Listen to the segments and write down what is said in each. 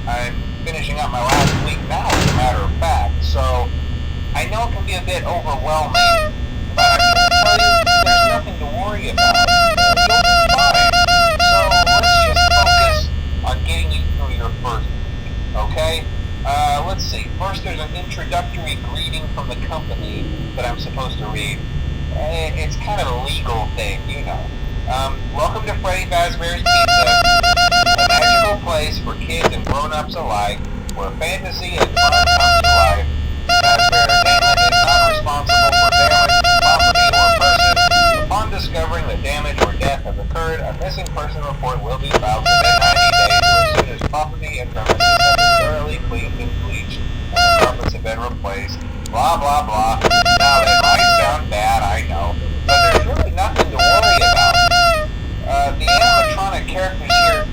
I'm finishing up my last week now, as a matter of fact, so I know it can be a bit overwhelming, but I can tell you there's nothing to worry about. You'll be fine. So let's just focus on getting you through your first week, okay? Let's see. First, there's an introductory greeting from the company that I'm supposed to read. It's kind of a legal thing, you know. Welcome to Freddy Fazbear's Pizza, a magical place for kids and grown-ups alike, where fantasy and fun come to life. Fazbear Entertainment is not responsible for damage to property or person. Upon discovering that damage or death has occurred, a missing person report will be filed within 90 days or as soon as property and premises have been thoroughly cleaned and bleached and the carpets have been replaced. Blah, blah, blah. Now, that might sound bad, I know, but there's really nothing to worry about. The animatronic characters here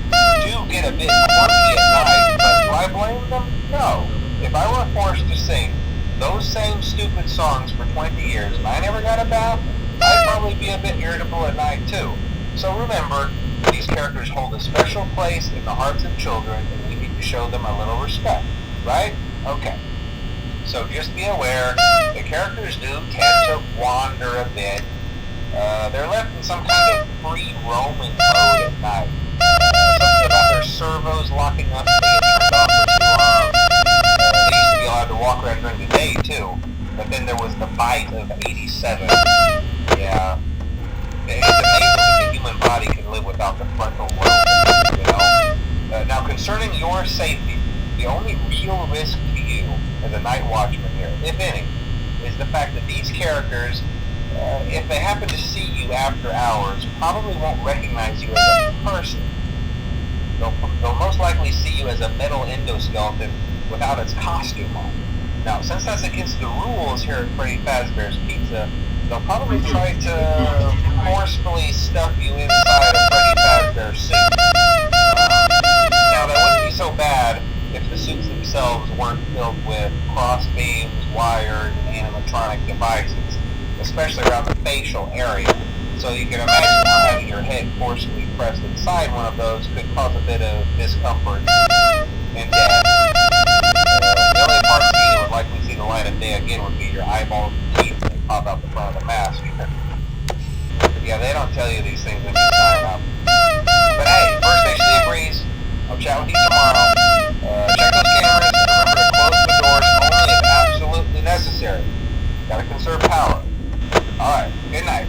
do get a bit quirky at night, but do I blame them? No. If I were forced to sing those same stupid songs for 20 years and I never got a bath, I'd probably be a bit irritable at night too. So remember, these characters hold a special place in the hearts of children and we need to show them a little respect, right? Okay. So just be aware, the characters do tend to wander a bit. They're left in some kind of free roaming mode at night. Something about their servos locking up and they get turned off for too long. They used to be allowed to walk around during the day too, but then there was the bite of 87. Yeah. It's amazing that the human body can live without the frontal lobe, you know? Now concerning your safety, the only real risk to you as a night watchman here, if any, is the fact that these characters, if they happen to see you after hours, probably won't recognize you as a person. They'll most likely see you as a metal endoskeleton without its costume on. Now, since that's against the rules here at Freddy Fazbear's Pizza, they'll probably try to forcefully stuff you inside a Freddy Fazbear suit. Now, that wouldn't be so bad if the suits themselves weren't filled with cross beams, wires, and animatronic devices, especially around the facial area. So you can imagine how having your head forcefully pressed inside one of those could cause a bit of discomfort and death. The only parts of you that would likely see the light of day again would be your eyeballs and teeth when they pop out the front of the mask. Yeah, they don't tell you these things when you sign up. But hey, First Station agrees. I'll chat with you tomorrow. Check those cameras and remember to close the doors only if absolutely necessary. Gotta conserve power. Alright, good night.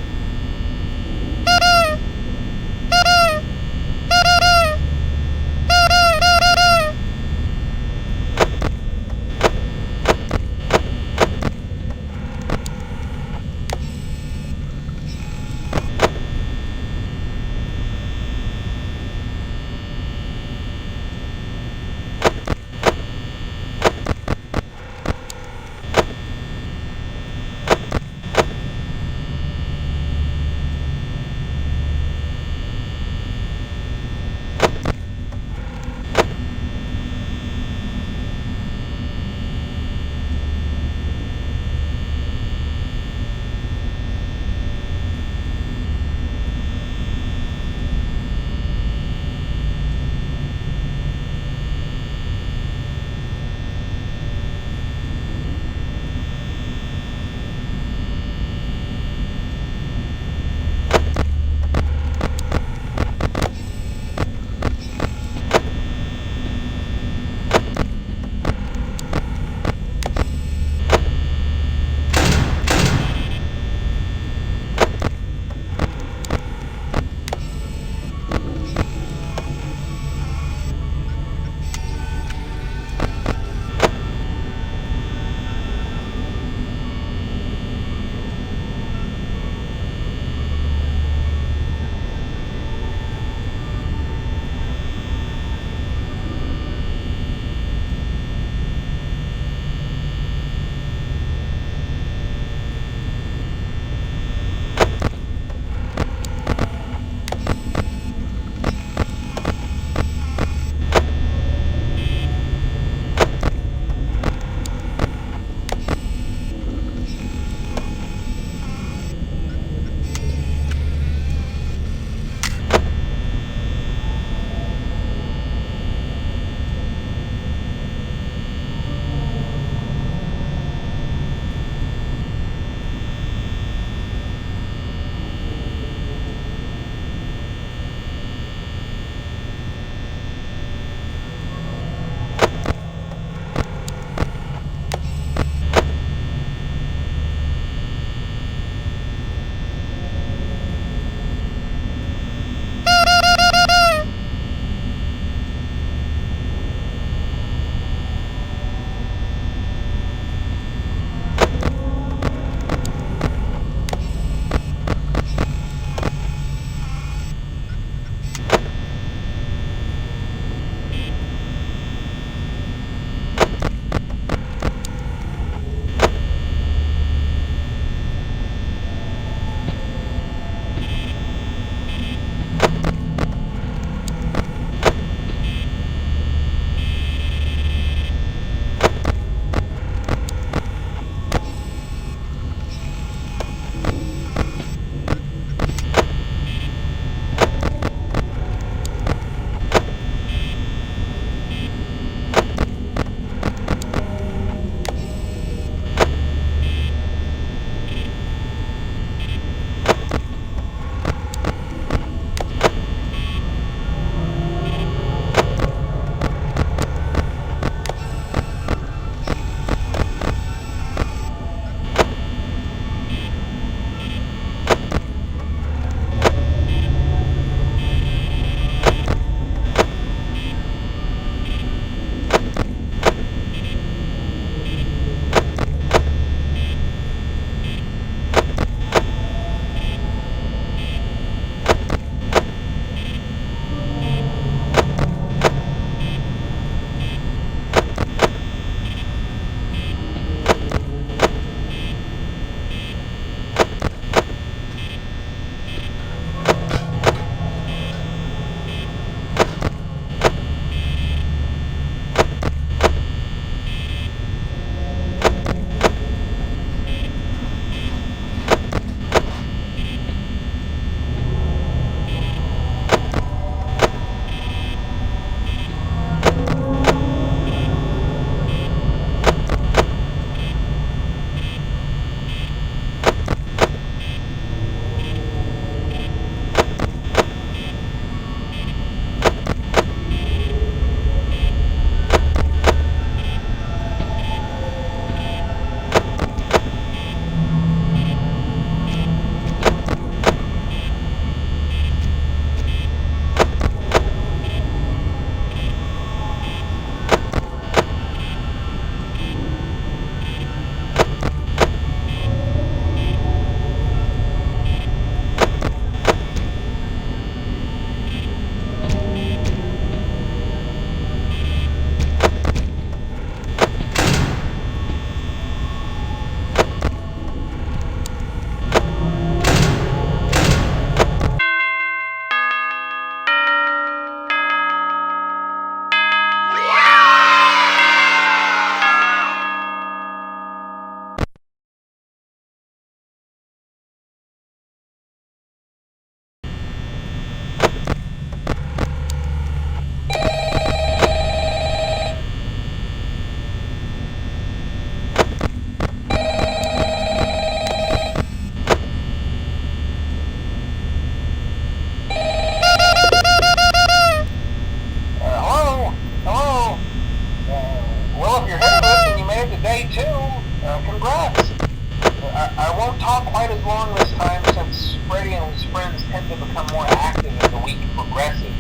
talk quite as long this time since Freddy and his friends tend to become more active as the week progresses.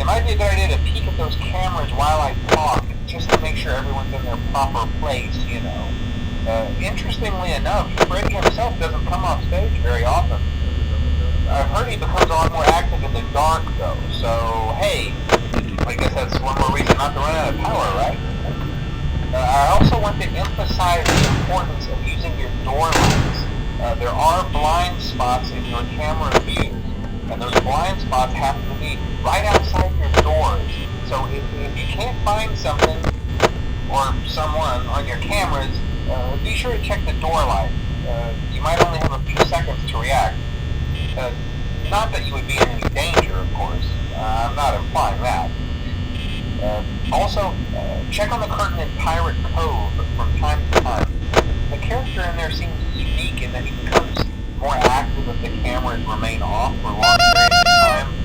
It might be a good idea to peek at those cameras while I talk, just to make sure everyone's in their proper place, you know. Interestingly enough, Freddy himself doesn't come off stage very often. I've heard he becomes a lot more active in the dark, though, so hey, I guess that's one more reason not to run out of power, right? I also want to emphasize the importance of using your door lights. There are blind spots in your camera views, and those blind spots happen to be right outside your doors. So if you can't find something or someone on your cameras, be sure to check the door light. You might only have a few seconds to react. Not that you would be in any danger, of course. I'm not implying that. Also, check on the curtain in Pirate Cove from time to time. The character in there seems unique in that he becomes more active if the cameras remain off for long periods of time.